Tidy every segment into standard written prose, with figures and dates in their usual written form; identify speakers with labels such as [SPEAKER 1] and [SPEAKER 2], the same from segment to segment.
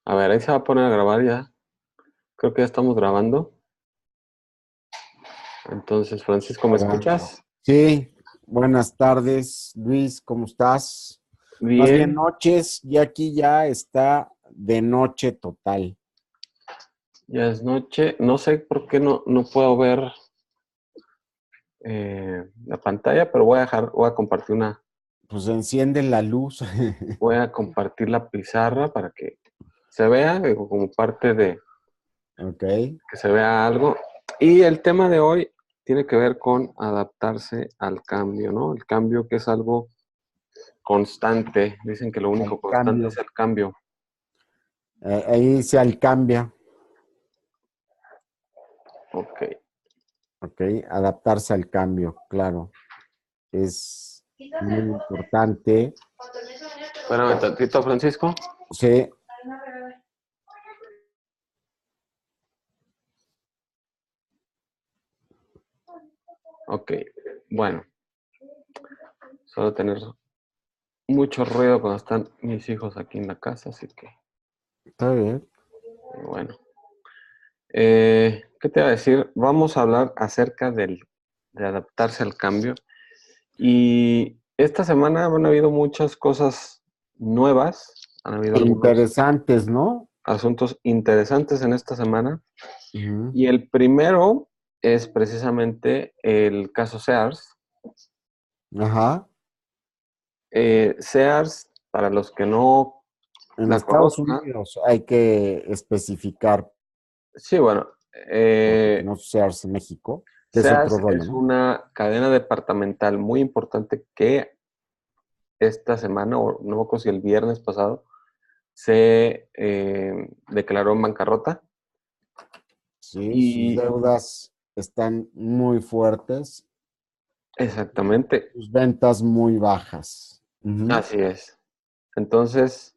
[SPEAKER 1] A ver, ahí se va a poner a grabar ya. Creo que ya estamos grabando. Entonces, Francisco, ¿me
[SPEAKER 2] Grabando.
[SPEAKER 1] escuchas?
[SPEAKER 2] Sí, buenas tardes, Luis, ¿cómo estás? Más bien
[SPEAKER 1] Bien,
[SPEAKER 2] noches, y aquí ya está de noche total.
[SPEAKER 1] ya es noche. No sé por qué no puedo ver la pantalla, pero
[SPEAKER 2] Pues enciende la luz.
[SPEAKER 1] voy a compartir la pizarra para que se vea, digo, como parte de
[SPEAKER 2] Ok,
[SPEAKER 1] que se vea algo. Y el tema de hoy tiene que ver con adaptarse al cambio, ¿no? El cambio que es algo constante. Dicen que lo
[SPEAKER 2] al
[SPEAKER 1] único constante es
[SPEAKER 2] cambio.
[SPEAKER 1] el cambio.
[SPEAKER 2] Ahí se al cambia,
[SPEAKER 1] Ok.
[SPEAKER 2] ok, adaptarse al cambio, claro. Es muy importante.
[SPEAKER 1] Espérame tantito, Francisco.
[SPEAKER 2] Sí,
[SPEAKER 1] Ok. Bueno, suelo tener mucho ruido cuando están mis hijos aquí en la casa, así que,
[SPEAKER 2] está bien.
[SPEAKER 1] bueno. ¿Qué te iba a decir? Vamos a hablar acerca de adaptarse al cambio. Y esta semana han habido muchas cosas nuevas, han habido algunos
[SPEAKER 2] Interesantes, ¿no?
[SPEAKER 1] asuntos interesantes en esta semana.
[SPEAKER 2] Ujú.
[SPEAKER 1] Y el primero es precisamente el caso Sears.
[SPEAKER 2] Ajá.
[SPEAKER 1] Sears, para los que no
[SPEAKER 2] En
[SPEAKER 1] la
[SPEAKER 2] Estados
[SPEAKER 1] conozcan,
[SPEAKER 2] Unidos hay que especificar,
[SPEAKER 1] sí, bueno,
[SPEAKER 2] porque no seas México, que es otro
[SPEAKER 1] Sears
[SPEAKER 2] rollo,
[SPEAKER 1] es
[SPEAKER 2] ¿no?
[SPEAKER 1] una cadena departamental muy importante que esta semana, o no me acuerdo si el viernes pasado, se declaró en bancarrota.
[SPEAKER 2] Sí, sus
[SPEAKER 1] Y
[SPEAKER 2] deudas están muy fuertes y
[SPEAKER 1] exactamente,
[SPEAKER 2] sus ventas muy bajas. Ujú.
[SPEAKER 1] así es. Entonces,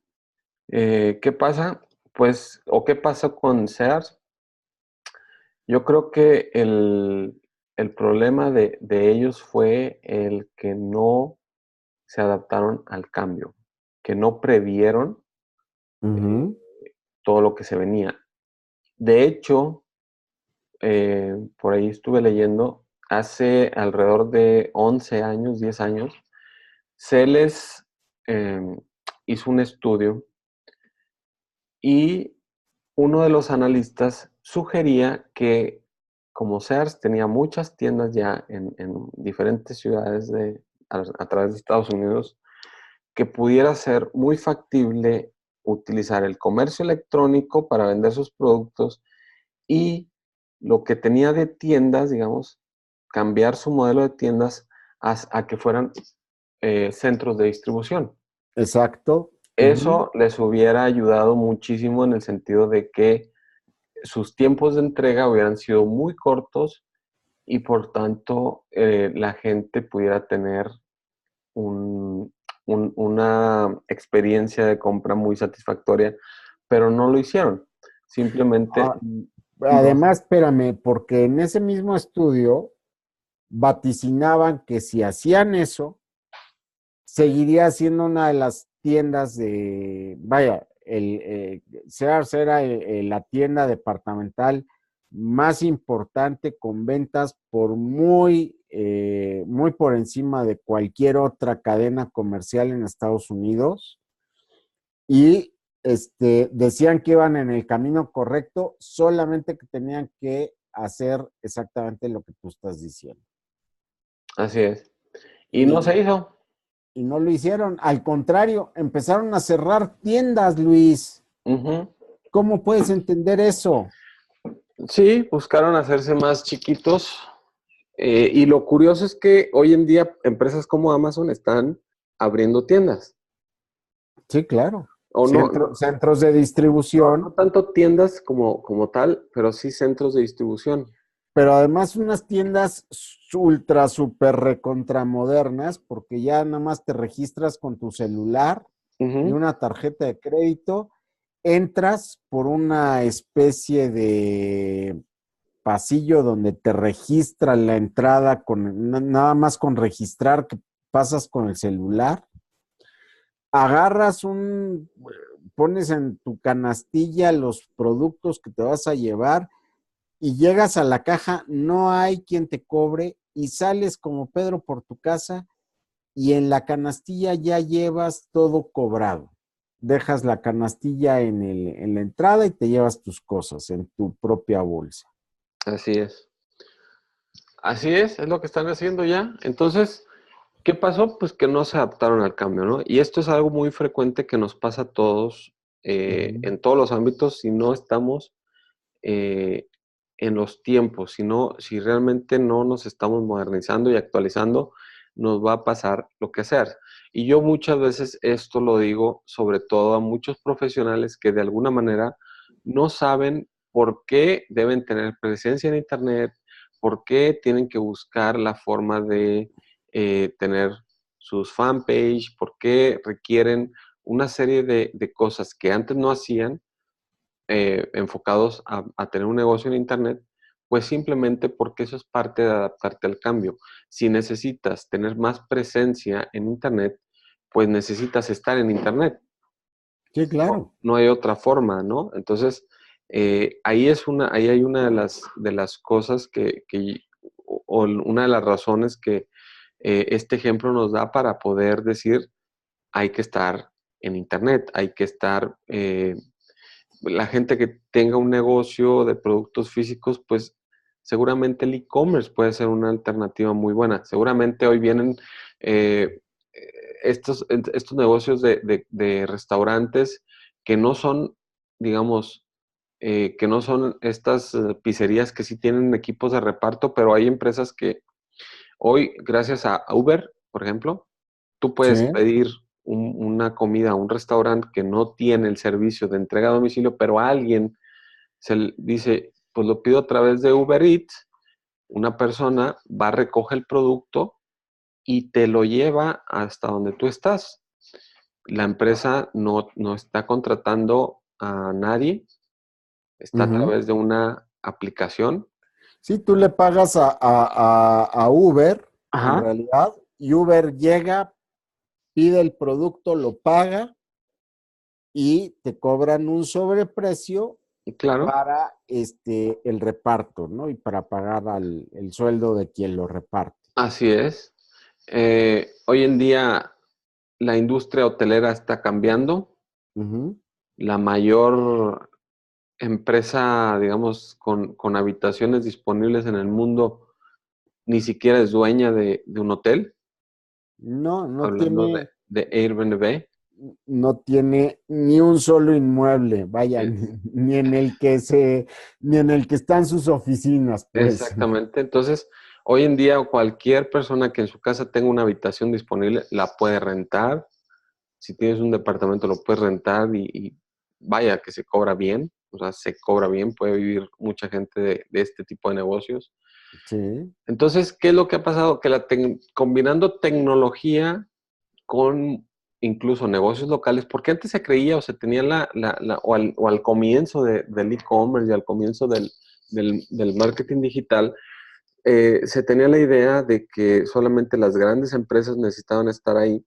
[SPEAKER 1] ¿qué pasa? Pues, ¿o qué pasó con Sears? Yo creo que el problema de ellos fue el que no se adaptaron al cambio, que no previeron
[SPEAKER 2] Ujú.
[SPEAKER 1] todo lo que se venía. De hecho, por ahí estuve leyendo, hace alrededor de 11 años, 10 años, se les eh, hizo un estudio y uno de los analistas sugería que como Sears tenía muchas tiendas ya en diferentes ciudades a través de Estados Unidos, que pudiera ser muy factible utilizar el comercio electrónico para vender sus productos y lo que tenía de tiendas, digamos, cambiar su modelo de tiendas a que fueran centros de distribución.
[SPEAKER 2] Exacto. Ujú.
[SPEAKER 1] Eso les hubiera ayudado muchísimo en el sentido de que sus tiempos de entrega hubieran sido muy cortos y por tanto la gente pudiera tener una experiencia de compra muy satisfactoria, pero no lo hicieron. Simplemente
[SPEAKER 2] Ah,
[SPEAKER 1] no.
[SPEAKER 2] además, espérame, porque en ese mismo estudio vaticinaban que si hacían eso, seguiría siendo una de las tiendas vaya, Sears era la tienda departamental más importante con ventas por muy por encima de cualquier otra cadena comercial en Estados Unidos y decían que iban en el camino correcto, solamente que tenían que hacer exactamente lo que tú estás diciendo.
[SPEAKER 1] Así es. Y no
[SPEAKER 2] Y
[SPEAKER 1] se hizo.
[SPEAKER 2] y no lo hicieron. Al contrario, empezaron a cerrar tiendas, Luis.
[SPEAKER 1] Ujú.
[SPEAKER 2] ¿Cómo puedes entender eso?
[SPEAKER 1] Sí, buscaron hacerse más chiquitos. Y lo curioso es que hoy en día empresas como Amazon están abriendo tiendas.
[SPEAKER 2] Sí, claro.
[SPEAKER 1] O
[SPEAKER 2] Centros de
[SPEAKER 1] no
[SPEAKER 2] distribución,
[SPEAKER 1] tanto tiendas como tal, pero sí centros de distribución.
[SPEAKER 2] pero además unas tiendas ultra, super recontra modernas, porque ya nada más te registras con tu celular y
[SPEAKER 1] Ujú.
[SPEAKER 2] una tarjeta de crédito, entras por una especie de pasillo donde te registra la entrada nada más con registrar que pasas con el celular, agarras pones en tu canastilla los productos que te vas a llevar y llegas a la caja, no hay quien te cobre y sales como Pedro por tu casa y en la canastilla ya llevas todo cobrado. Dejas la canastilla en la entrada y te llevas tus cosas en tu propia bolsa.
[SPEAKER 1] Así es. Así es lo que están haciendo ya. Entonces, ¿qué pasó? Pues que no se adaptaron al cambio, ¿no? Y esto es algo muy frecuente que nos pasa a todos,
[SPEAKER 2] Ujú.
[SPEAKER 1] en todos los ámbitos, si no estamos eh, en los tiempos, si realmente no nos estamos modernizando y actualizando, nos va a pasar lo que hacer. Y yo muchas veces esto lo digo sobre todo a muchos profesionales que de alguna manera no saben por qué deben tener presencia en Internet, por qué tienen que buscar la forma de tener sus fanpage, por qué requieren una serie de cosas que antes no hacían, enfocados a tener un negocio en Internet, pues simplemente porque eso es parte de adaptarte al cambio. Si necesitas tener más presencia en Internet, pues necesitas estar en Internet.
[SPEAKER 2] Sí,
[SPEAKER 1] No,
[SPEAKER 2] claro.
[SPEAKER 1] no hay otra forma, ¿no? Entonces, ahí hay una de las cosas o una de las razones que este ejemplo nos da para poder decir, hay que estar en Internet, hay que estar la gente que tenga un negocio de productos físicos, pues seguramente el e-commerce puede ser una alternativa muy buena. Seguramente hoy vienen eh, estos negocios de restaurantes que no son, digamos, que no son estas pizzerías que sí tienen equipos de reparto, pero hay empresas que hoy, gracias a Uber, por ejemplo, tú puedes
[SPEAKER 2] Sí.
[SPEAKER 1] pedir una comida a un restaurante que no tiene el servicio de entrega a domicilio, pero a alguien dice, pues lo pido a través de Uber Eats, una persona va, recoge el producto y te lo lleva hasta donde tú estás. La empresa no está contratando a nadie, está a
[SPEAKER 2] Ujú.
[SPEAKER 1] través de una aplicación.
[SPEAKER 2] Sí, tú le pagas a Uber, en
[SPEAKER 1] Ajá,
[SPEAKER 2] realidad, y Uber llega, pide el producto, lo paga y te cobran un sobreprecio
[SPEAKER 1] claro,
[SPEAKER 2] para el reparto, ¿no? Y para pagar el sueldo de quien lo reparte.
[SPEAKER 1] así es. Hoy en día la industria hotelera está cambiando.
[SPEAKER 2] Ujú.
[SPEAKER 1] La mayor empresa, digamos, con habitaciones disponibles en el mundo, ni siquiera es dueña de un hotel,
[SPEAKER 2] No,
[SPEAKER 1] hablando de Airbnb.
[SPEAKER 2] no tiene ni un solo inmueble, vaya,
[SPEAKER 1] Es-
[SPEAKER 2] ni en el que están sus oficinas, pues.
[SPEAKER 1] Exactamente. Entonces, hoy en día cualquier persona que en su casa tenga una habitación disponible la puede rentar. Si tienes un departamento lo puedes rentar y vaya que se cobra bien, o sea, se cobra bien, puede vivir mucha gente de este tipo de negocios.
[SPEAKER 2] Sí.
[SPEAKER 1] Entonces, ¿qué es lo que ha pasado? Que combinando tecnología con incluso negocios locales, porque antes se creía o se tenía o al comienzo del e-commerce y al comienzo del marketing digital, se tenía la idea de que solamente las grandes empresas necesitaban estar ahí.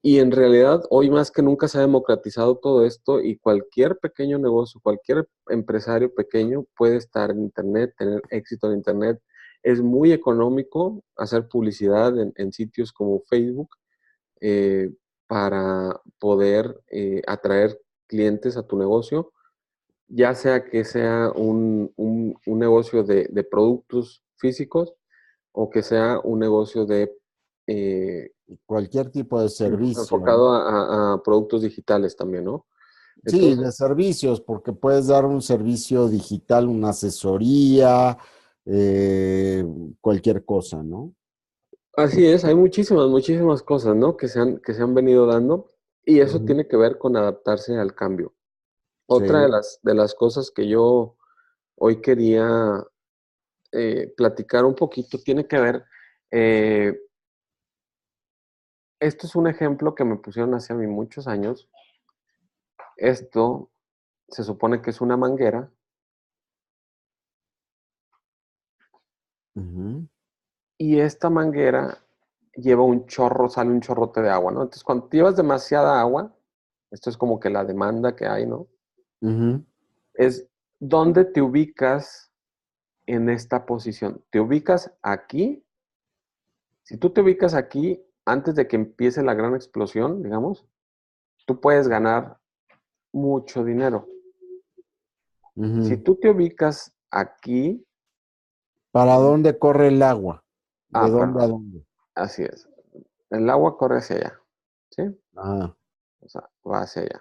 [SPEAKER 1] Y en realidad, hoy más que nunca se ha democratizado todo esto y cualquier pequeño negocio, cualquier empresario pequeño puede estar en Internet, tener éxito en Internet. Es muy económico hacer publicidad en sitios como Facebook, eh, para poder atraer clientes a tu negocio, ya sea que sea un negocio de productos físicos o que sea un negocio eh,
[SPEAKER 2] Cualquier tipo de servicio,
[SPEAKER 1] enfocado
[SPEAKER 2] ¿no?
[SPEAKER 1] a productos digitales también, ¿no?
[SPEAKER 2] Sí,
[SPEAKER 1] Entonces,
[SPEAKER 2] de servicios, porque puedes dar un servicio digital, una asesoría, eh, cualquier cosa, ¿no?
[SPEAKER 1] así es, hay muchísimas cosas, ¿no? Que se han venido dando y eso
[SPEAKER 2] Ujú.
[SPEAKER 1] tiene que ver con adaptarse al cambio. Otra
[SPEAKER 2] Sí.
[SPEAKER 1] de las cosas que yo hoy quería platicar un poquito tiene que ver, eh, esto es un ejemplo que me pusieron hace a mí muchos años. Esto se supone que es una manguera
[SPEAKER 2] Ujú.
[SPEAKER 1] y esta manguera lleva un chorro, sale un chorrote de agua, ¿no? Entonces, cuando llevas demasiada agua, esto es como que la demanda que hay, ¿no?
[SPEAKER 2] Ujú,
[SPEAKER 1] Es dónde te ubicas en esta posición. ¿Te ubicas aquí? Si tú te ubicas aquí, antes de que empiece la gran explosión, digamos, tú puedes ganar mucho dinero. Si
[SPEAKER 2] ujú.
[SPEAKER 1] tú te ubicas aquí,
[SPEAKER 2] ¿Para dónde corre el agua? ¿De dónde a
[SPEAKER 1] perdón,
[SPEAKER 2] dónde?
[SPEAKER 1] así es. El agua corre hacia allá, ¿sí?
[SPEAKER 2] Ah,
[SPEAKER 1] O sea, va hacia allá.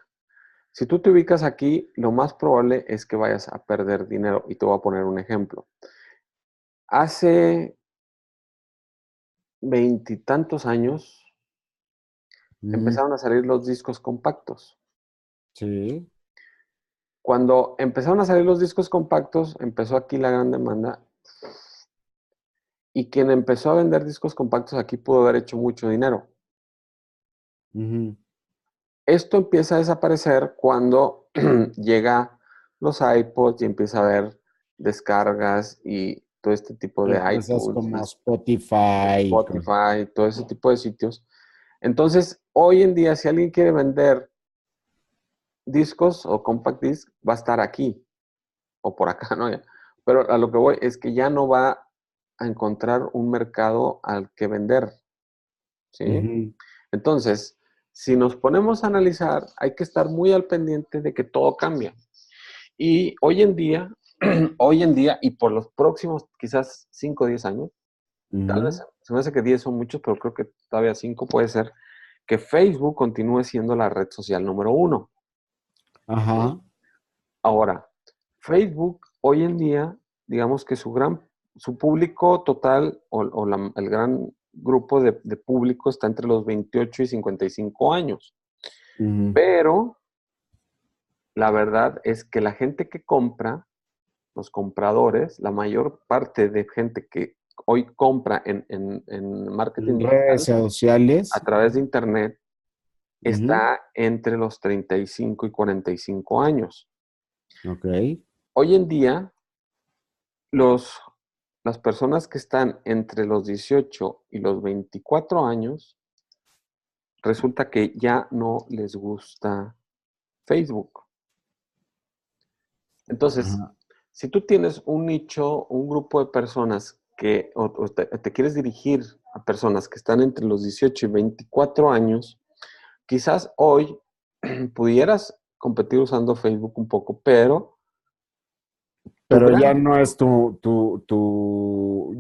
[SPEAKER 1] Si tú te ubicas aquí, lo más probable es que vayas a perder dinero. Y te voy a poner un ejemplo. Hace veintitantos años
[SPEAKER 2] ujú,
[SPEAKER 1] empezaron a salir los discos compactos.
[SPEAKER 2] sí.
[SPEAKER 1] Cuando empezaron a salir los discos compactos, empezó aquí la gran demanda y quien empezó a vender discos compactos aquí pudo haber hecho mucho dinero.
[SPEAKER 2] Ujú.
[SPEAKER 1] Esto empieza a desaparecer cuando llega los iPods y empieza a haber descargas y todo este tipo de
[SPEAKER 2] Empresas
[SPEAKER 1] iTunes,
[SPEAKER 2] como Spotify.
[SPEAKER 1] Spotify, todo ese tipo de sitios. Entonces, hoy en día, si alguien quiere vender discos o compact disc, va a estar aquí o por acá, ¿no? Pero a lo que voy es que ya no va a encontrar un mercado al que vender, ¿sí?
[SPEAKER 2] Ujú.
[SPEAKER 1] Entonces, si nos ponemos a analizar, hay que estar muy al pendiente de que todo cambia. Y hoy en día, hoy en día y por los próximos quizás 5 o 10 años, tal vez
[SPEAKER 2] Ujú.
[SPEAKER 1] se me hace que 10 son muchos, pero creo que todavía 5 puede ser, que Facebook continúe siendo la red social número uno. ¿Sí?
[SPEAKER 2] Ajá.
[SPEAKER 1] Ahora, Facebook hoy en día, digamos que su público total o el gran grupo de público está entre los 28 y 55 años.
[SPEAKER 2] Ujú.
[SPEAKER 1] Pero la verdad es que la gente que compra, los compradores, la mayor parte de gente que hoy compra en marketing
[SPEAKER 2] En redes
[SPEAKER 1] digital
[SPEAKER 2] sociales.
[SPEAKER 1] a través de Internet
[SPEAKER 2] Ujú.
[SPEAKER 1] está entre los 35 y 45 años.
[SPEAKER 2] Ok.
[SPEAKER 1] Hoy en día, los, las personas que están entre los 18 y los 24 años, resulta que ya no les gusta Facebook. Entonces,
[SPEAKER 2] Ajá.
[SPEAKER 1] si tú tienes un nicho, un grupo de personas que o te quieres dirigir a personas que están entre los 18 y 24 años, quizás hoy pudieras competir usando Facebook un poco, pero tu
[SPEAKER 2] Pero ya
[SPEAKER 1] gran,
[SPEAKER 2] no es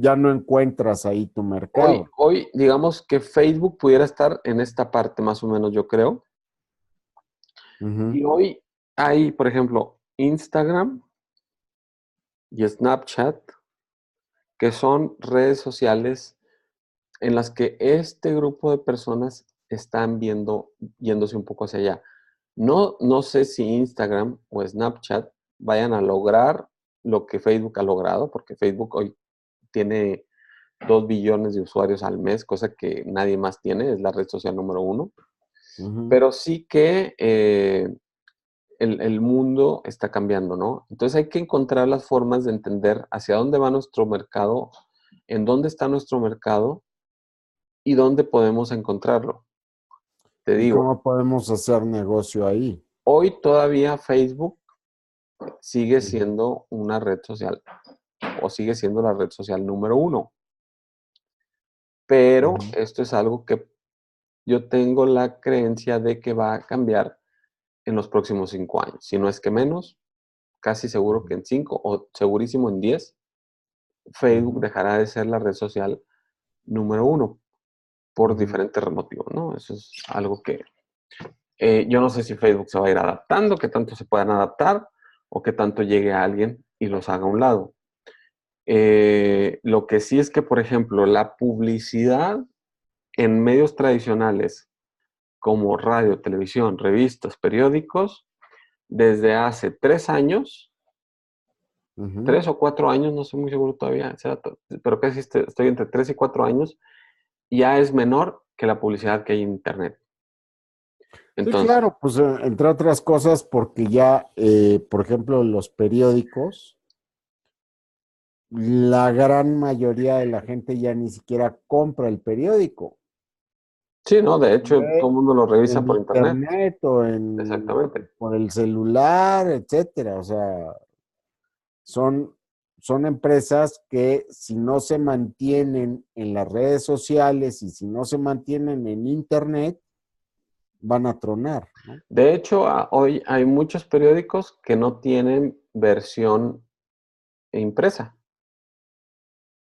[SPEAKER 2] ya no encuentras ahí tu mercado.
[SPEAKER 1] hoy digamos que Facebook pudiera estar en esta parte más o menos, yo creo.
[SPEAKER 2] Ujú.
[SPEAKER 1] Y hoy hay, por ejemplo, Instagram y Snapchat, que son redes sociales en las que este grupo de personas están yéndose un poco hacia allá. No sé si Instagram o Snapchat vayan a lograr lo que Facebook ha logrado, porque Facebook hoy tiene 2 billones de usuarios al mes, cosa que nadie más tiene, es la red social número uno.
[SPEAKER 2] Ujú.
[SPEAKER 1] Pero sí que el mundo está cambiando, ¿no? Entonces hay que encontrar las formas de entender hacia dónde va nuestro mercado, en dónde está nuestro mercado y dónde podemos encontrarlo. Te
[SPEAKER 2] ¿Y
[SPEAKER 1] digo,
[SPEAKER 2] cómo podemos hacer negocio ahí?
[SPEAKER 1] hoy todavía Facebook sigue
[SPEAKER 2] Ujú.
[SPEAKER 1] siendo una red social o sigue siendo la red social número uno, pero
[SPEAKER 2] Ujú.
[SPEAKER 1] esto es algo que yo tengo la creencia de que va a cambiar en los próximos 5 años, si no es que menos, casi seguro que en 5 o segurísimo en 10, Facebook
[SPEAKER 2] Ujú.
[SPEAKER 1] dejará de ser la red social número uno por
[SPEAKER 2] Ujú.
[SPEAKER 1] diferentes motivos, ¿no? Eso es algo que yo no sé si Facebook se va a ir adaptando, qué tanto se puedan adaptar o qué tanto llegue a alguien y los haga a un lado. Lo que sí es que, por ejemplo, la publicidad en medios tradicionales como radio, televisión, revistas, periódicos, desde hace 3 años,
[SPEAKER 2] Ujú.
[SPEAKER 1] 3 o 4 años, no estoy muy seguro todavía, pero casi estoy entre 3 y 4 años, ya es menor que la publicidad que hay en Internet.
[SPEAKER 2] Sí,
[SPEAKER 1] Entonces,
[SPEAKER 2] claro, pues entre otras cosas porque ya, por ejemplo, los periódicos, la gran mayoría de la gente ya ni siquiera compra el periódico.
[SPEAKER 1] Sí, no, de hecho, todo
[SPEAKER 2] ¿ok?
[SPEAKER 1] el mundo lo revisa
[SPEAKER 2] En
[SPEAKER 1] por internet.
[SPEAKER 2] internet o
[SPEAKER 1] Exactamente.
[SPEAKER 2] por el celular, etcétera. O sea, son, son empresas que si no se mantienen en las redes sociales y si no se mantienen en internet, van a tronar, ¿no?
[SPEAKER 1] De hecho, hoy hay muchos periódicos que no tienen versión impresa,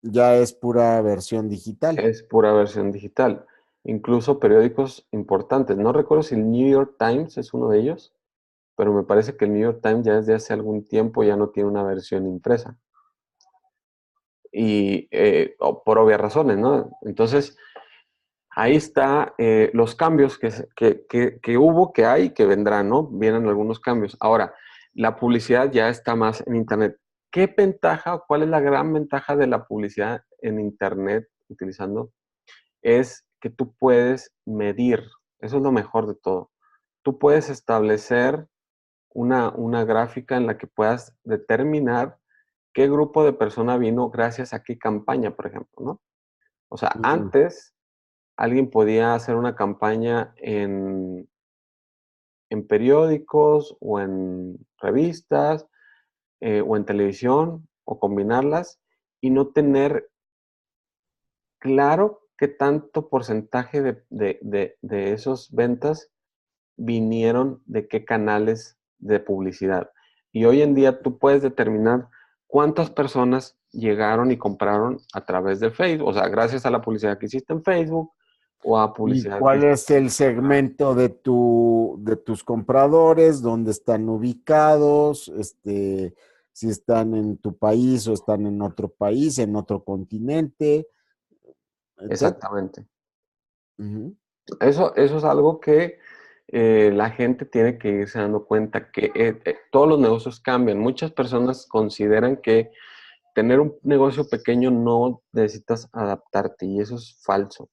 [SPEAKER 2] Ya es pura versión digital.
[SPEAKER 1] es pura versión digital. Incluso periódicos importantes. No recuerdo si el New York Times es uno de ellos, pero me parece que el New York Times ya desde hace algún tiempo ya no tiene una versión impresa. Y por obvias razones, ¿no? Entonces, ahí está los cambios que hubo, que hay, que vendrán, ¿no? Vienen algunos cambios. Ahora, la publicidad ya está más en Internet. ¿Qué ventaja, cuál es la gran ventaja de la publicidad en Internet utilizando? Es que tú puedes medir, eso es lo mejor de todo. Tú puedes establecer una gráfica en la que puedas determinar qué grupo de persona vino gracias a qué campaña, por ejemplo, ¿no? O sea,
[SPEAKER 2] Ujú.
[SPEAKER 1] antes alguien podía hacer una campaña en periódicos o en revistas o en televisión o combinarlas y no tener claro qué tanto porcentaje de esos ventas vinieron de qué canales de publicidad. Y hoy en día tú puedes determinar cuántas personas llegaron y compraron a través de Facebook, o sea, gracias a la publicidad que hiciste en Facebook o a
[SPEAKER 2] ¿Y
[SPEAKER 1] publicidad que
[SPEAKER 2] cuál
[SPEAKER 1] hiciste.
[SPEAKER 2] es el segmento de de tus compradores? ¿Dónde están ubicados? Si están en tu país o están en otro país, en otro continente, etcétera.
[SPEAKER 1] Exactamente.
[SPEAKER 2] Ujú.
[SPEAKER 1] Eso es algo que la gente tiene que irse dando cuenta que todos los negocios cambian. Muchas personas consideran que tener un negocio pequeño no necesitas adaptarte y eso es falso.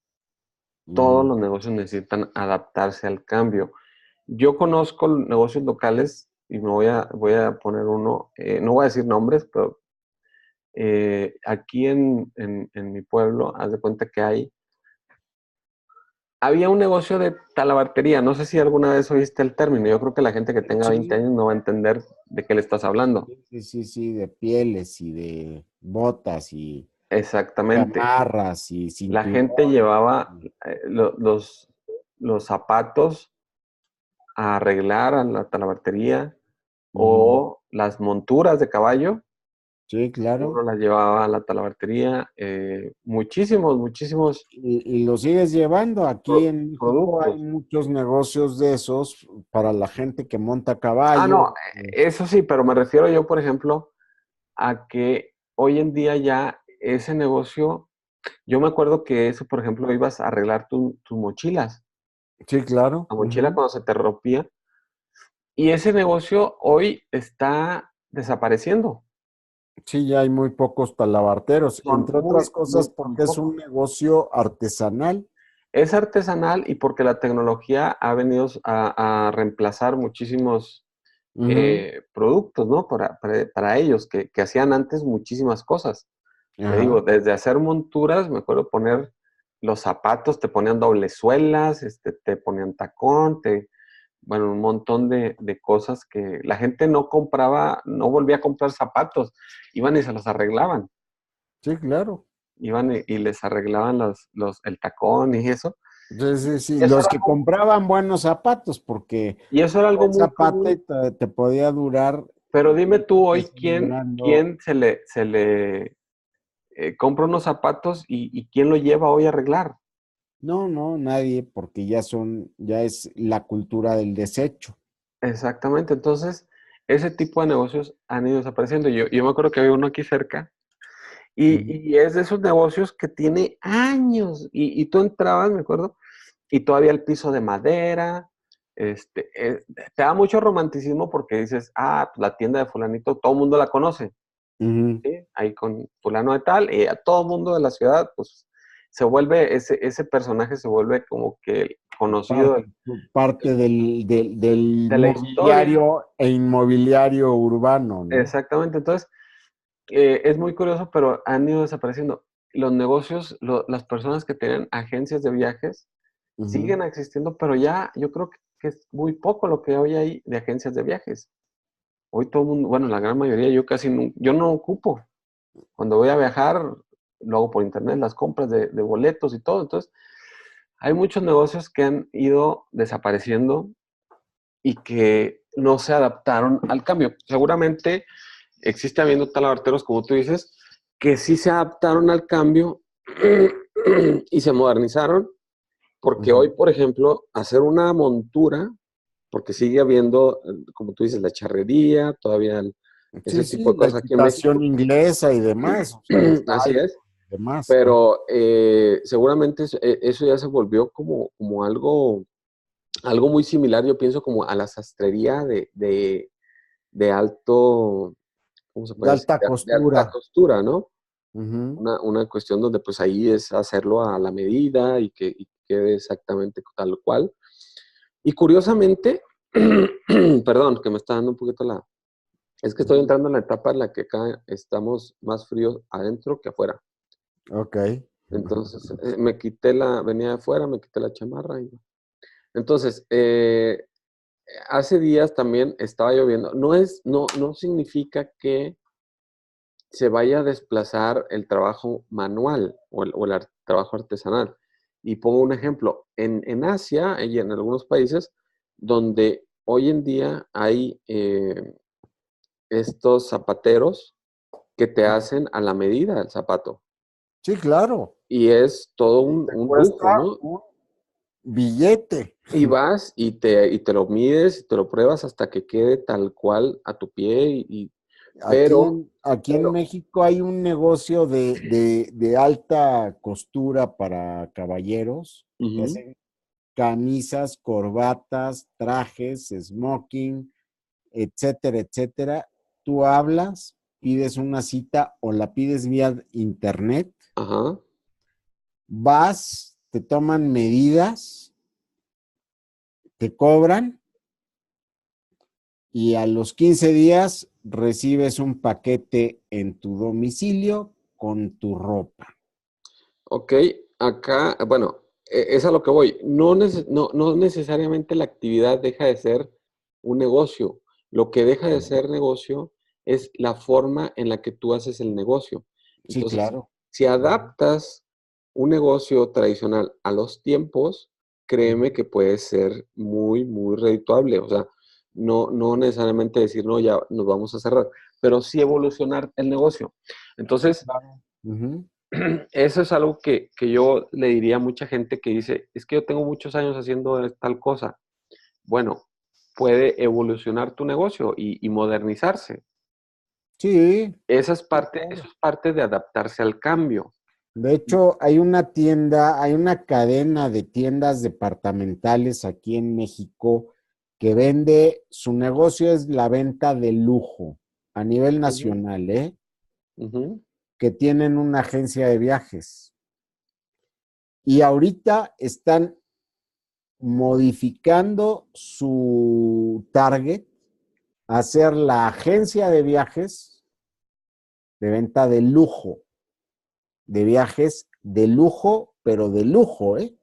[SPEAKER 1] Todos
[SPEAKER 2] Mm.
[SPEAKER 1] los negocios necesitan adaptarse al cambio. Yo conozco negocios locales y voy a poner uno, no voy a decir nombres, pero aquí en mi pueblo, haz de cuenta que había un negocio de talabartería. No sé si alguna vez oíste el término. Yo creo que la gente que tenga 20
[SPEAKER 2] Sí,
[SPEAKER 1] años no va a entender de qué le estás hablando.
[SPEAKER 2] sí, sí, sí, de pieles y de botas y
[SPEAKER 1] Exactamente.
[SPEAKER 2] chamarras y
[SPEAKER 1] La gente
[SPEAKER 2] cinturones.
[SPEAKER 1] llevaba los zapatos a arreglar a la talabartería
[SPEAKER 2] Ujú.
[SPEAKER 1] o las monturas de caballo.
[SPEAKER 2] Sí,
[SPEAKER 1] Uno
[SPEAKER 2] claro.
[SPEAKER 1] las llevaba a la talabartería. Muchísimos, muchísimos
[SPEAKER 2] Y lo sigues llevando. Aquí en México hay
[SPEAKER 1] productos.
[SPEAKER 2] muchos negocios de esos para la gente que monta
[SPEAKER 1] Ah,
[SPEAKER 2] caballo.
[SPEAKER 1] no, eso sí, pero me refiero yo, por ejemplo, a que hoy en día ya ese negocio, yo me acuerdo que eso, por ejemplo, ibas a arreglar tus mochilas,
[SPEAKER 2] Sí, claro.
[SPEAKER 1] la mochila
[SPEAKER 2] Ujú.
[SPEAKER 1] cuando se te rompía, y ese negocio hoy está desapareciendo.
[SPEAKER 2] Sí, ya hay muy pocos talabarteros,
[SPEAKER 1] Son
[SPEAKER 2] entre otras cosas
[SPEAKER 1] son
[SPEAKER 2] porque es un
[SPEAKER 1] pocos.
[SPEAKER 2] negocio artesanal.
[SPEAKER 1] Es artesanal y porque la tecnología ha venido a reemplazar muchísimos
[SPEAKER 2] Ujú.
[SPEAKER 1] productos, ¿no? Para ellos, que hacían antes muchísimas cosas. Te digo,
[SPEAKER 2] Ajá.
[SPEAKER 1] desde hacer monturas, me acuerdo poner los zapatos, te ponían doble suelas, te ponían tacón, bueno, un montón de cosas que la gente no compraba, no volvía a comprar zapatos, iban y se los arreglaban,
[SPEAKER 2] Sí, claro.
[SPEAKER 1] iban y les arreglaban el tacón y eso.
[SPEAKER 2] Sí, sí, sí.
[SPEAKER 1] Y eso
[SPEAKER 2] Los
[SPEAKER 1] era
[SPEAKER 2] que compraban buenos zapatos, porque
[SPEAKER 1] y eso era
[SPEAKER 2] un
[SPEAKER 1] algo
[SPEAKER 2] buen
[SPEAKER 1] muy
[SPEAKER 2] zapato
[SPEAKER 1] común.
[SPEAKER 2] te podía durar
[SPEAKER 1] Pero dime tú hoy
[SPEAKER 2] meses
[SPEAKER 1] quién,
[SPEAKER 2] durando.
[SPEAKER 1] quién se le compra unos zapatos y quién lo lleva hoy a arreglar.
[SPEAKER 2] No, no, nadie, porque ya es la cultura del desecho.
[SPEAKER 1] Exactamente, entonces ese tipo de negocios han ido desapareciendo. Yo me acuerdo que había uno aquí cerca
[SPEAKER 2] Ujú.
[SPEAKER 1] y es de esos negocios que tiene años y tú entrabas, me acuerdo, y todavía el piso de madera, te da mucho romanticismo porque dices, ah, pues la tienda de fulanito, todo el mundo la conoce,
[SPEAKER 2] Ujú.
[SPEAKER 1] ¿sí? Ahí con fulano de tal, y a todo el mundo de la ciudad, pues se vuelve, ese personaje se vuelve como que conocido
[SPEAKER 2] Parte, parte del
[SPEAKER 1] de la historia.
[SPEAKER 2] mobiliario e inmobiliario urbano, ¿no?
[SPEAKER 1] Exactamente, entonces es muy curioso, pero han ido desapareciendo. Los negocios, las personas que tienen agencias de viajes,
[SPEAKER 2] Ujú.
[SPEAKER 1] siguen existiendo, pero ya yo creo que es muy poco lo que hoy hay de agencias de viajes. Hoy todo el mundo, bueno, la gran mayoría, yo no ocupo. Cuando voy a viajar, lo hago por internet, las compras de boletos y todo. Entonces, hay muchos negocios que han ido desapareciendo y que no se adaptaron al cambio. Seguramente existe habiendo talabarteros, como tú dices, que sí se adaptaron al cambio y se modernizaron, porque hoy,
[SPEAKER 2] Ujú.
[SPEAKER 1] por ejemplo, hacer una montura, porque sigue habiendo, como tú dices, la charrería, todavía
[SPEAKER 2] Sí,
[SPEAKER 1] ese tipo
[SPEAKER 2] sí,
[SPEAKER 1] de
[SPEAKER 2] la
[SPEAKER 1] cosas aquí en
[SPEAKER 2] equitación
[SPEAKER 1] México.
[SPEAKER 2] inglesa y demás, o sea, los
[SPEAKER 1] Así
[SPEAKER 2] bailes
[SPEAKER 1] es,
[SPEAKER 2] y demás.
[SPEAKER 1] pero seguramente eso ya se volvió como algo muy similar, yo pienso, como a la sastrería de alto, ¿cómo se
[SPEAKER 2] De
[SPEAKER 1] puede decir?
[SPEAKER 2] alta
[SPEAKER 1] De alta
[SPEAKER 2] costura.
[SPEAKER 1] costura, ¿no?
[SPEAKER 2] Ujú.
[SPEAKER 1] Una cuestión donde pues ahí es hacerlo a la medida y que quede exactamente tal cual. Y curiosamente, perdón, que me está dando un poquito es que estoy
[SPEAKER 2] Ujú.
[SPEAKER 1] entrando en la etapa en la que acá estamos más fríos adentro que afuera.
[SPEAKER 2] Ok.
[SPEAKER 1] Entonces, venía de afuera, me quité la chamarra. Entonces, hace días también estaba lloviendo. No significa que se vaya a desplazar el trabajo manual o el trabajo artesanal. Y pongo un ejemplo, en Asia y en algunos países donde hoy en día hay estos zapateros que te hacen a la medida el zapato.
[SPEAKER 2] Sí, claro.
[SPEAKER 1] Y es todo
[SPEAKER 2] Y te
[SPEAKER 1] un
[SPEAKER 2] cuesta
[SPEAKER 1] lujo, ¿no?
[SPEAKER 2] un billete.
[SPEAKER 1] Y vas y te lo mides y te lo pruebas hasta que quede tal cual a tu pie. Pero,
[SPEAKER 2] Aquí en
[SPEAKER 1] pero,
[SPEAKER 2] México hay un negocio de alta costura para caballeros que
[SPEAKER 1] ujú,
[SPEAKER 2] hacen camisas, corbatas, trajes, smoking, etcétera, etcétera. Tú hablas, pides una cita o la pides vía internet,
[SPEAKER 1] ajá.
[SPEAKER 2] vas, te toman medidas, te cobran y a los 15 días recibes un paquete en tu domicilio con tu ropa.
[SPEAKER 1] Ok, acá, bueno, es a lo que voy. No necesariamente la actividad deja de ser un negocio. Lo que deja de ser negocio es la forma en la que tú haces el negocio.
[SPEAKER 2] Sí,
[SPEAKER 1] Entonces,
[SPEAKER 2] claro.
[SPEAKER 1] si adaptas un negocio tradicional a los tiempos, créeme que puede ser muy, muy redituable. O sea, no necesariamente decir, no, ya nos vamos a cerrar, pero sí evolucionar el negocio.
[SPEAKER 2] Sí,
[SPEAKER 1] Entonces,
[SPEAKER 2] claro. Ujú.
[SPEAKER 1] eso es algo que yo le diría a mucha gente que dice, es que yo tengo muchos años haciendo tal cosa. Bueno, puede evolucionar tu negocio y modernizarse.
[SPEAKER 2] Sí, sí,
[SPEAKER 1] Eso
[SPEAKER 2] claro.
[SPEAKER 1] es parte de adaptarse al cambio.
[SPEAKER 2] De hecho, hay una tienda, hay una cadena de tiendas departamentales aquí en México que vende, su negocio es la venta de lujo a nivel
[SPEAKER 1] Ujú,
[SPEAKER 2] nacional, ¿eh?
[SPEAKER 1] ujú.
[SPEAKER 2] Que tienen una agencia de viajes. Y ahorita están modificando su target a ser la agencia de viajes de venta de lujo, de viajes de lujo, pero de lujo, ¿eh?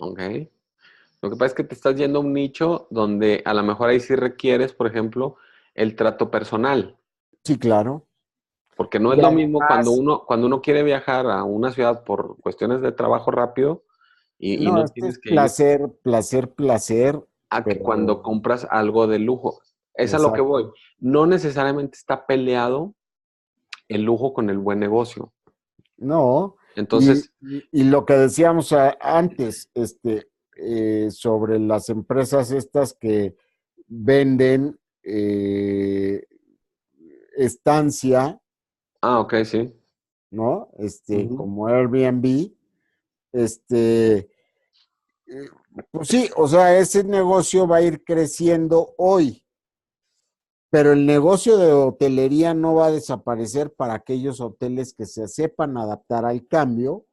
[SPEAKER 1] Ok. Lo que pasa es que te estás yendo a un nicho donde a lo mejor ahí sí requieres, por ejemplo, el trato personal.
[SPEAKER 2] Sí, claro.
[SPEAKER 1] Porque no es
[SPEAKER 2] Y
[SPEAKER 1] lo mismo
[SPEAKER 2] además,
[SPEAKER 1] cuando uno quiere viajar a una ciudad por cuestiones de trabajo rápido y
[SPEAKER 2] no,
[SPEAKER 1] no
[SPEAKER 2] este es
[SPEAKER 1] tienes que ir
[SPEAKER 2] placer, placer, placer,
[SPEAKER 1] a que cuando
[SPEAKER 2] pero
[SPEAKER 1] compras algo de lujo. Es a lo que voy.
[SPEAKER 2] exacto.
[SPEAKER 1] No necesariamente está peleado el lujo con el buen negocio.
[SPEAKER 2] No,
[SPEAKER 1] Entonces,
[SPEAKER 2] y lo que decíamos antes, sobre las empresas estas que venden estancia,
[SPEAKER 1] ok, sí.
[SPEAKER 2] ¿no?
[SPEAKER 1] Ujú.
[SPEAKER 2] Como Airbnb, este, pues sí, o sea, ese negocio va a ir creciendo hoy. Pero el negocio de hotelería no va a desaparecer para aquellos hoteles que se sepan adaptar al cambio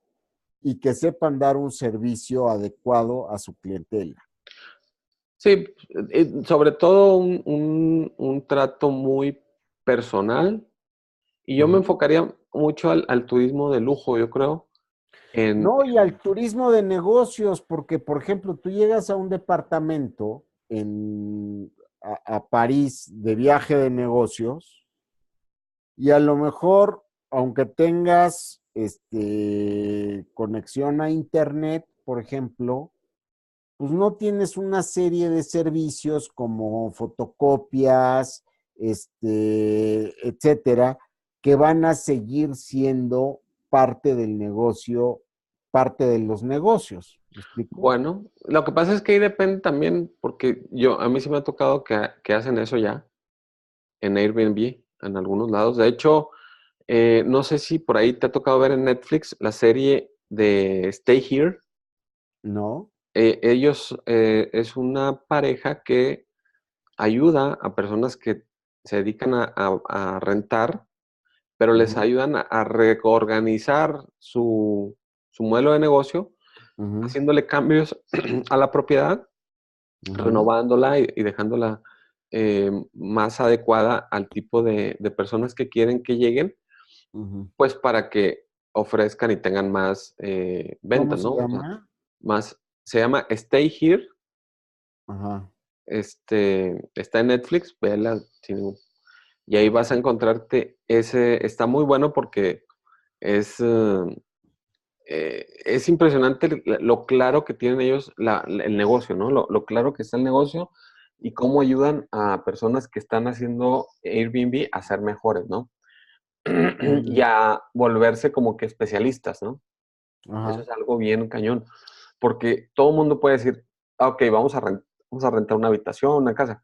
[SPEAKER 2] y que sepan dar un servicio adecuado a su clientela.
[SPEAKER 1] Sí, sobre todo un trato muy personal. Y yo me
[SPEAKER 2] Ujú.
[SPEAKER 1] enfocaría mucho al turismo de lujo, yo creo. En,
[SPEAKER 2] No, y al turismo de negocios, porque, por ejemplo, tú llegas a un departamento a París de viaje de negocios y a lo mejor, aunque tengas conexión a internet, por ejemplo, pues no tienes una serie de servicios como fotocopias, etcétera, que van a seguir siendo parte del negocio, parte de los negocios. ¿Me explico?
[SPEAKER 1] bueno, lo que pasa es que ahí depende también, porque a mí sí me ha tocado que hacen eso ya en Airbnb, en algunos lados. De hecho, no sé si por ahí te ha tocado ver en Netflix la serie de Stay Here.
[SPEAKER 2] No.
[SPEAKER 1] Ellos es una pareja que ayuda a personas que se dedican a rentar, pero les
[SPEAKER 2] Ujú,
[SPEAKER 1] ayudan a reorganizar su modelo de negocio,
[SPEAKER 2] ujú,
[SPEAKER 1] haciéndole cambios a la propiedad,
[SPEAKER 2] ujú,
[SPEAKER 1] renovándola y dejándola más adecuada al tipo de personas que quieren que lleguen,
[SPEAKER 2] ujú.
[SPEAKER 1] pues para que ofrezcan y tengan más
[SPEAKER 2] ¿Cómo
[SPEAKER 1] ventas,
[SPEAKER 2] se
[SPEAKER 1] ¿no? O sea,
[SPEAKER 2] llama?
[SPEAKER 1] más, se llama Stay Here,
[SPEAKER 2] Ajá.
[SPEAKER 1] está en Netflix, véala y ahí vas a encontrarte está muy bueno porque es, es impresionante lo claro que tienen ellos el negocio, ¿no? Lo claro que está el negocio y cómo ayudan a personas que están haciendo Airbnb a ser mejores, ¿no? Y
[SPEAKER 2] Mm,
[SPEAKER 1] a volverse como que especialistas, ¿no? Eso
[SPEAKER 2] ajá.
[SPEAKER 1] es algo bien cañón, porque todo el mundo puede decir, "Ah, ok, vamos a rentar una habitación, una casa,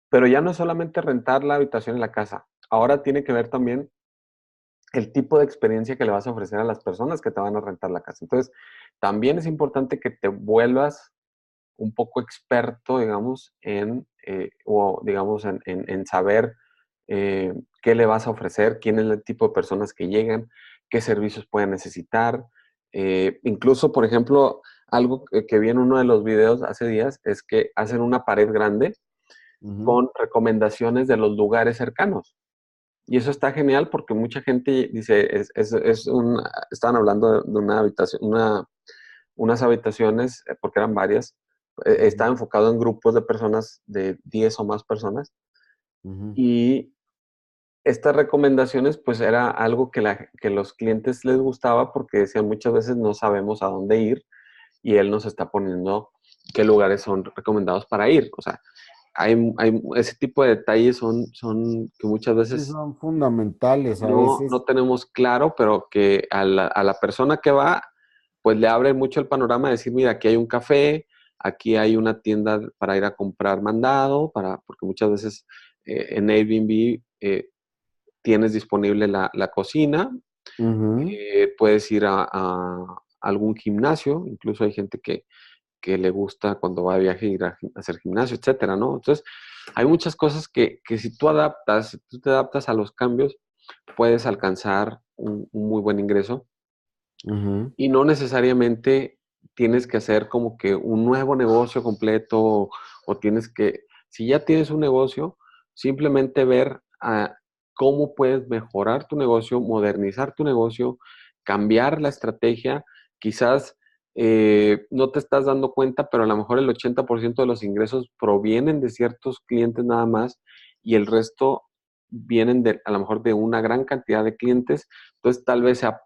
[SPEAKER 1] pero ya no es solamente rentar la habitación en la casa, ahora tiene que ver también el tipo de experiencia que le vas a ofrecer a las personas que te van a rentar la casa. Entonces, también es importante que te vuelvas un poco experto, digamos, o digamos, en saber qué le vas a ofrecer, quién es el tipo de personas que llegan, qué servicios pueden necesitar. Incluso, por ejemplo, algo que vi en uno de los videos hace días es que hacen una pared grande
[SPEAKER 2] Ujú,
[SPEAKER 1] con recomendaciones de los lugares cercanos. Y eso está genial porque mucha gente dice, estaban hablando de una habitación, unas habitaciones, porque eran varias,
[SPEAKER 2] ujú,
[SPEAKER 1] estaba enfocado en grupos de personas de 10 o más personas.
[SPEAKER 2] ujú.
[SPEAKER 1] Y estas recomendaciones, pues era algo que los clientes les gustaba porque decían muchas veces no sabemos a dónde ir y él nos está poniendo qué lugares son recomendados para ir. O sea, ese tipo de detalles son que muchas
[SPEAKER 2] Sí,
[SPEAKER 1] veces
[SPEAKER 2] son fundamentales a
[SPEAKER 1] no
[SPEAKER 2] veces.
[SPEAKER 1] tenemos claro, pero que a la persona que va, pues le abre mucho el panorama de decir, mira, aquí hay un café, aquí hay una tienda para ir a comprar mandado, porque muchas veces en Airbnb tienes disponible la cocina,
[SPEAKER 2] Ujú,
[SPEAKER 1] puedes ir a algún gimnasio, incluso hay gente que le gusta cuando va de viaje ir a hacer gimnasio, etcétera, ¿no? Entonces, hay muchas cosas que si tú te adaptas a los cambios, puedes alcanzar un muy buen ingreso
[SPEAKER 2] ujú,
[SPEAKER 1] y no necesariamente tienes que hacer como que un nuevo negocio completo o tienes que, si ya tienes un negocio, simplemente ver cómo puedes mejorar tu negocio, modernizar tu negocio, cambiar la estrategia. Quizás no te estás dando cuenta, pero a lo mejor el 80% de los ingresos provienen de ciertos clientes nada más y el resto vienen a lo mejor de una gran cantidad de clientes. Entonces, tal vez sea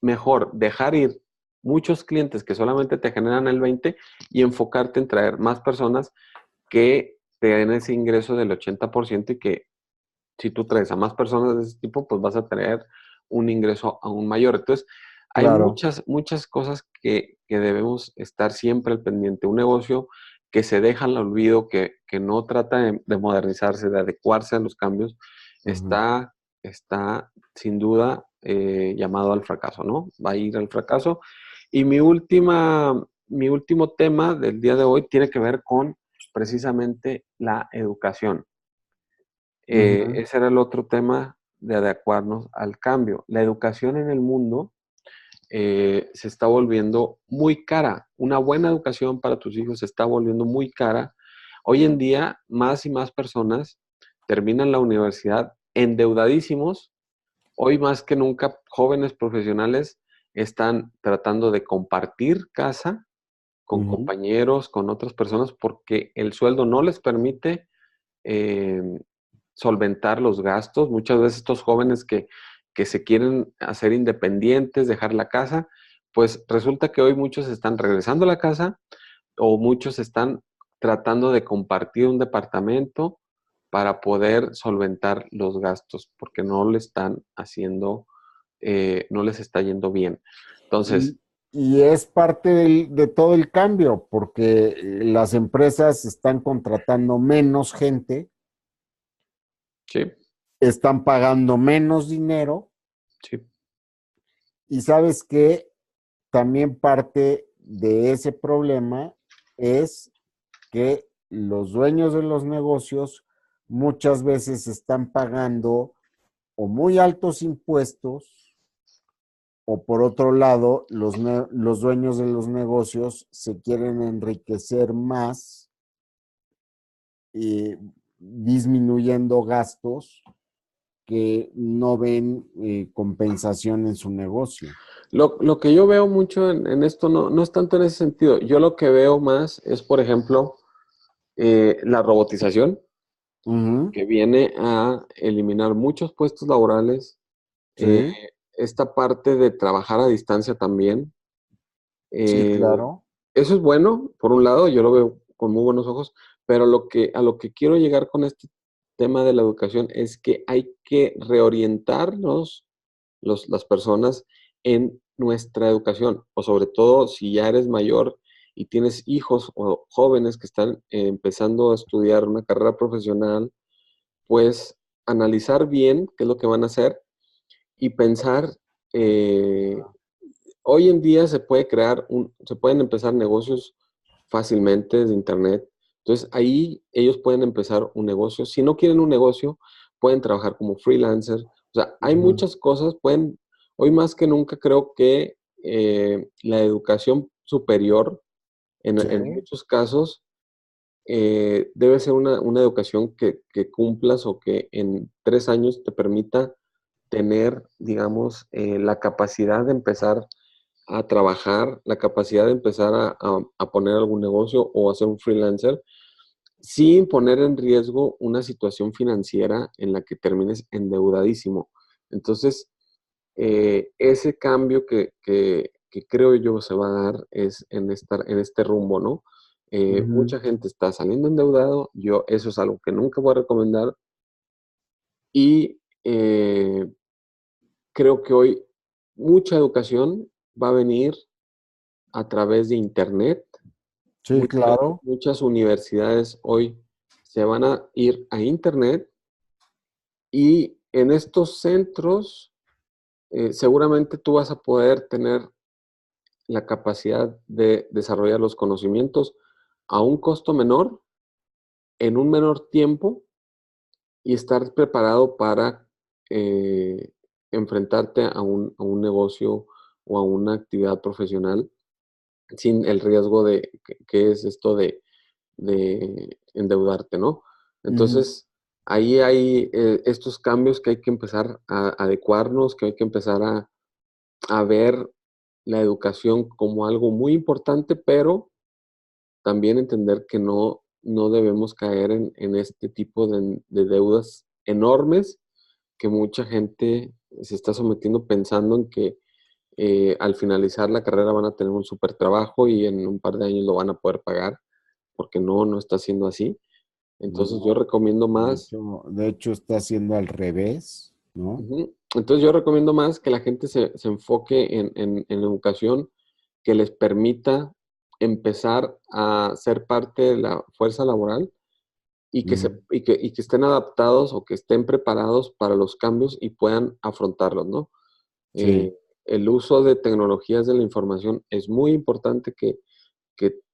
[SPEAKER 1] mejor dejar ir muchos clientes que solamente te generan el 20 y enfocarte en traer más personas que te den ese ingreso del 80% y que si tú traes a más personas de ese tipo, pues vas a traer un ingreso aún mayor. Entonces, hay
[SPEAKER 2] claro.
[SPEAKER 1] muchas cosas que debemos estar siempre al pendiente. Un negocio que se deja al olvido, que no trata de modernizarse, de adecuarse a los cambios,
[SPEAKER 2] Ujú.
[SPEAKER 1] está sin duda llamado al fracaso, ¿no? Va a ir al fracaso. Y mi último tema del día de hoy tiene que ver con precisamente la educación.
[SPEAKER 2] Ujú,
[SPEAKER 1] Ese era el otro tema de adecuarnos al cambio. La educación en el mundo se está volviendo muy cara. Una buena educación para tus hijos se está volviendo muy cara. Hoy en día, más y más personas terminan la universidad endeudadísimos. Hoy más que nunca, jóvenes profesionales están tratando de compartir casa con
[SPEAKER 2] Ujú.
[SPEAKER 1] compañeros, con otras personas, porque el sueldo no les permite eh, solventar los gastos. Muchas veces estos jóvenes que se quieren hacer independientes, dejar la casa, pues resulta que hoy muchos están regresando a la casa o muchos están tratando de compartir un departamento para poder solventar los gastos, porque no le están haciendo, no les está yendo bien. Entonces,
[SPEAKER 2] Y es parte de todo el cambio, porque las empresas están contratando menos gente,
[SPEAKER 1] sí,
[SPEAKER 2] están pagando menos dinero
[SPEAKER 1] sí,
[SPEAKER 2] y sabes que también parte de ese problema es que los dueños de los negocios muchas veces están pagando o muy altos impuestos o por otro lado, los dueños de los negocios se quieren enriquecer más disminuyendo gastos que no ven compensación en su negocio.
[SPEAKER 1] lo que yo veo mucho en esto no es tanto en ese sentido. Yo lo que veo más es, por ejemplo, la robotización,
[SPEAKER 2] Ujú.
[SPEAKER 1] que viene a eliminar muchos puestos laborales. eh,
[SPEAKER 2] Sí,
[SPEAKER 1] Esta parte de trabajar a distancia también.
[SPEAKER 2] sí,
[SPEAKER 1] eh,
[SPEAKER 2] claro.
[SPEAKER 1] Eso es bueno, por un lado, yo lo veo con muy buenos ojos, pero a lo que quiero llegar con este tema de la educación es que hay que reorientarnos las personas en nuestra educación, o sobre todo si ya eres mayor y tienes hijos o jóvenes que están empezando a estudiar una carrera profesional, pues analizar bien qué es lo que van a hacer y pensar, eh, hoy en día se pueden empezar negocios fácilmente desde internet. Entonces ahí ellos pueden empezar un negocio. Si no quieren un negocio, pueden trabajar como freelancer. O sea, hay
[SPEAKER 2] Ujú.
[SPEAKER 1] muchas cosas, hoy más que nunca creo que la educación superior,
[SPEAKER 2] Sí,
[SPEAKER 1] en muchos casos, debe ser una educación que cumplas o que en 3 años te permita tener, digamos, la capacidad de empezar a trabajar, la capacidad de empezar a poner algún negocio o a ser un freelancer sin poner en riesgo una situación financiera en la que termines endeudadísimo. Entonces, ese cambio que creo yo se va a dar es en este rumbo, ¿no?
[SPEAKER 2] ujú.
[SPEAKER 1] Mucha gente está saliendo endeudado, yo eso es algo que nunca voy a recomendar y creo que hoy mucha educación va a venir a través de Internet.
[SPEAKER 2] Sí, claro.
[SPEAKER 1] Muchas universidades hoy se van a ir a Internet y en estos centros seguramente tú vas a poder tener la capacidad de desarrollar los conocimientos a un costo menor, en un menor tiempo y estar preparado para eh, enfrentarte a un negocio o a una actividad profesional sin el riesgo de que es esto de endeudarte, ¿no?
[SPEAKER 2] Ujú.
[SPEAKER 1] Entonces, ahí hay estos cambios que hay que empezar a adecuarnos, que hay que empezar a ver la educación como algo muy importante, pero también entender que no debemos caer en este tipo de deudas enormes que mucha gente se está sometiendo pensando en que al finalizar la carrera van a tener un súper trabajo y en un par de años lo van a poder pagar, porque no está siendo así. Entonces yo
[SPEAKER 2] No,
[SPEAKER 1] recomiendo más,
[SPEAKER 2] de hecho está haciendo al revés, ¿no?
[SPEAKER 1] ujú, entonces yo recomiendo más que la gente se enfoque en educación que les permita empezar a ser parte de la fuerza laboral
[SPEAKER 2] Ujú.
[SPEAKER 1] y que estén adaptados o que estén preparados para los cambios y puedan afrontarlos, ¿no?
[SPEAKER 2] Sí.
[SPEAKER 1] El uso de tecnologías de la información es muy importante que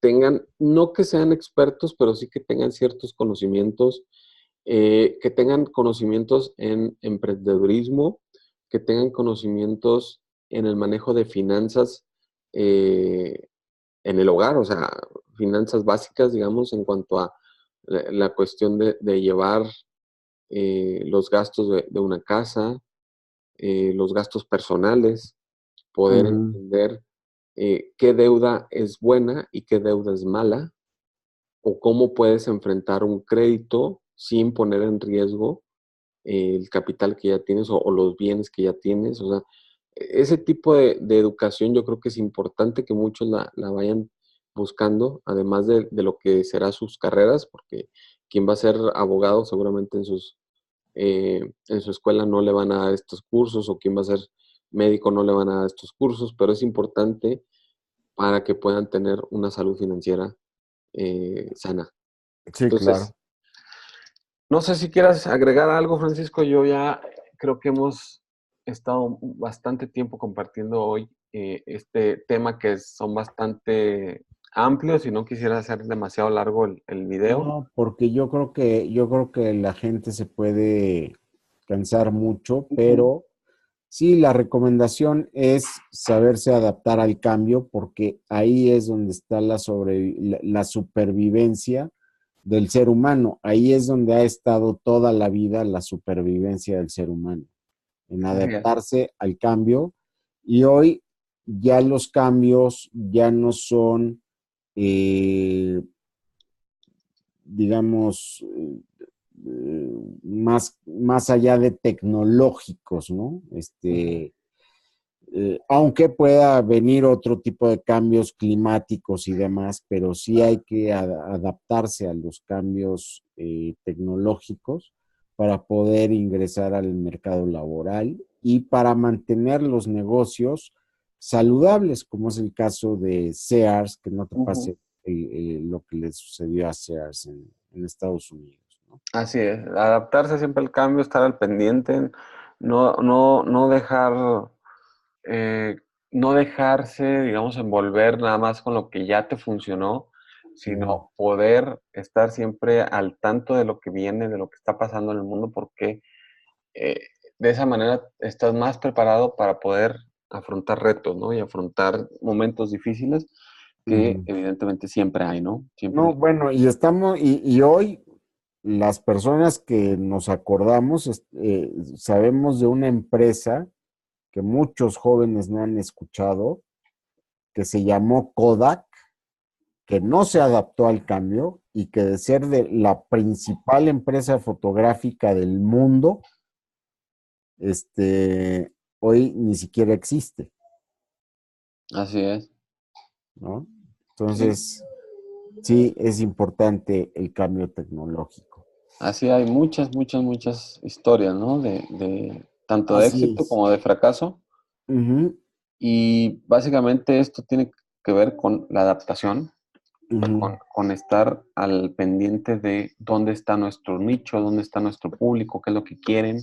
[SPEAKER 1] tengan, no que sean expertos, pero sí que tengan ciertos conocimientos, que tengan conocimientos en emprendedurismo, que tengan conocimientos en el manejo de finanzas eh, en el hogar, o sea, finanzas básicas, digamos, en cuanto a la cuestión de llevar los gastos de una casa, los gastos personales, poder
[SPEAKER 2] Ujú.
[SPEAKER 1] entender qué deuda es buena y qué deuda es mala, o cómo puedes enfrentar un crédito sin poner en riesgo el capital que ya tienes o los bienes que ya tienes. O sea, ese tipo de educación yo creo que es importante que muchos la vayan buscando, además de lo que será sus carreras, porque quien va a ser abogado seguramente en su escuela no le van a dar estos cursos, o quien va a ser médico no le van a dar estos cursos, pero es importante para que puedan tener una salud financiera sana.
[SPEAKER 2] Sí,
[SPEAKER 1] Entonces,
[SPEAKER 2] claro.
[SPEAKER 1] no sé si quieras agregar algo, Francisco. Yo ya creo que hemos estado bastante tiempo compartiendo hoy este tema que son bastante amplios y no quisiera hacer demasiado largo el video.
[SPEAKER 2] No, porque yo creo que la gente se puede cansar mucho,
[SPEAKER 1] Ujú.
[SPEAKER 2] pero sí, la recomendación es saberse adaptar al cambio, porque ahí es donde está la supervivencia del ser humano. Ahí es donde ha estado toda la vida la supervivencia del ser humano, en
[SPEAKER 1] Así es.
[SPEAKER 2] adaptarse al cambio. Y hoy ya los cambios ya no son, eh, digamos, más allá de tecnológicos, ¿no?
[SPEAKER 1] Ujú.
[SPEAKER 2] Aunque pueda venir otro tipo de cambios climáticos y demás, pero sí hay que adaptarse a los cambios tecnológicos para poder ingresar al mercado laboral y para mantener los negocios saludables, como es el caso de Sears, que no te
[SPEAKER 1] Ujú.
[SPEAKER 2] pase lo que le sucedió a Sears en Estados Unidos, ¿no?
[SPEAKER 1] Así es, adaptarse siempre al cambio, estar al pendiente, no dejar, eh, no dejarse, digamos, envolver nada más con lo que ya te funcionó,
[SPEAKER 2] Ujú,
[SPEAKER 1] sino poder estar siempre al tanto de lo que viene, de lo que está pasando en el mundo, porque eh, de esa manera estás más preparado para poder afrontar retos, ¿no? Y afrontar momentos difíciles que
[SPEAKER 2] ujú.
[SPEAKER 1] evidentemente siempre hay, ¿no?
[SPEAKER 2] No,
[SPEAKER 1] Siempre.
[SPEAKER 2] bueno, y hoy las personas que nos acordamos, sabemos de una empresa que muchos jóvenes no han escuchado, que se llamó Kodak, que no se adaptó al cambio y que de ser de la principal empresa fotográfica del mundo, hoy ni siquiera existe,
[SPEAKER 1] Así es.
[SPEAKER 2] ¿no?
[SPEAKER 1] Sí.
[SPEAKER 2] Entonces, sí, es importante el cambio tecnológico.
[SPEAKER 1] Así hay muchas historias, ¿no? De tanto de
[SPEAKER 2] Así
[SPEAKER 1] éxito
[SPEAKER 2] es.
[SPEAKER 1] como de fracaso.
[SPEAKER 2] Ujú,
[SPEAKER 1] Y básicamente esto tiene que ver con la adaptación,
[SPEAKER 2] ujú,
[SPEAKER 1] con estar al pendiente de dónde está nuestro nicho, dónde está nuestro público, qué es lo que quieren,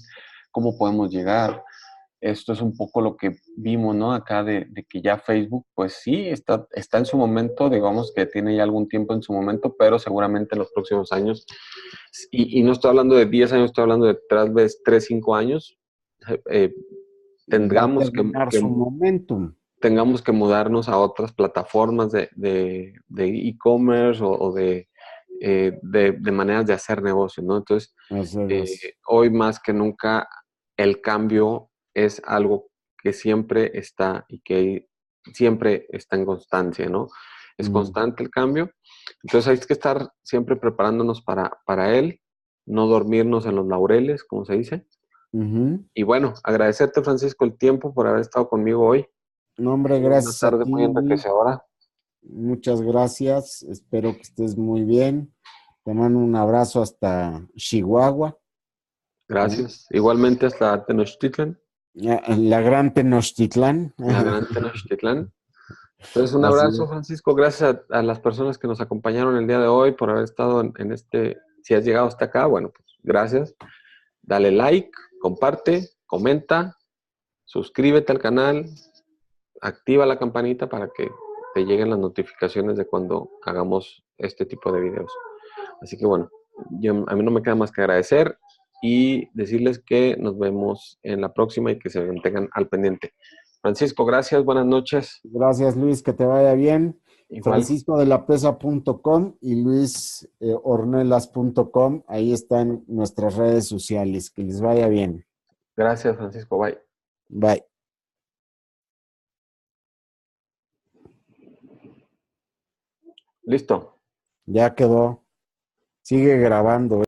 [SPEAKER 1] cómo podemos llegar. Esto es un poco lo que vimos, ¿no? Acá de que ya Facebook, pues sí, está en su momento, digamos que tiene ya algún tiempo en su momento, pero seguramente en los próximos años, y no estoy hablando de 10 años, estoy hablando de tal vez 3 5 años, eh,
[SPEAKER 2] va a
[SPEAKER 1] tengamos
[SPEAKER 2] terminar su momentum.
[SPEAKER 1] tengamos que mudarnos a otras plataformas de e-commerce o de maneras de hacer negocio, ¿no? Entonces,
[SPEAKER 2] Hacerlas.
[SPEAKER 1] hoy más que nunca el cambio es algo que siempre está y que siempre está en constancia, ¿no? Es
[SPEAKER 2] Ujú,
[SPEAKER 1] constante el cambio. Entonces hay que estar siempre preparándonos para él, no dormirnos en los laureles, como se dice.
[SPEAKER 2] ujú.
[SPEAKER 1] Y bueno, agradecerte, Francisco, el tiempo por haber estado conmigo hoy.
[SPEAKER 2] No, hombre,
[SPEAKER 1] Una
[SPEAKER 2] gracias a
[SPEAKER 1] tarde muy
[SPEAKER 2] ti, Luis.
[SPEAKER 1] enriquecedora.
[SPEAKER 2] Muchas gracias. Espero que estés muy bien. Te mando un abrazo hasta Chihuahua, ¿no?
[SPEAKER 1] Gracias. Igualmente hasta Tenochtitlan,
[SPEAKER 2] La gran Tenochtitlán.
[SPEAKER 1] la gran Tenochtitlan. Entonces, un
[SPEAKER 2] Así
[SPEAKER 1] abrazo,
[SPEAKER 2] es.
[SPEAKER 1] Francisco. Gracias a las personas que nos acompañaron el día de hoy por haber estado en este. Si has llegado hasta acá, bueno, pues gracias. Dale like, comparte, comenta, suscríbete al canal, activa la campanita para que te lleguen las notificaciones de cuando hagamos este tipo de videos. Así que bueno, a mí no me queda más que agradecer y decirles que nos vemos en la próxima y que se mantengan al pendiente. Francisco, gracias, buenas noches.
[SPEAKER 2] Gracias, Luis, que te vaya bien.
[SPEAKER 1] Igual,
[SPEAKER 2] franciscodelapesa.com y luisornelas.com. Ahí están nuestras redes sociales. Que les vaya bien.
[SPEAKER 1] gracias, Francisco, bye.
[SPEAKER 2] Bye.
[SPEAKER 1] Listo.
[SPEAKER 2] Ya quedó. Sigue grabando.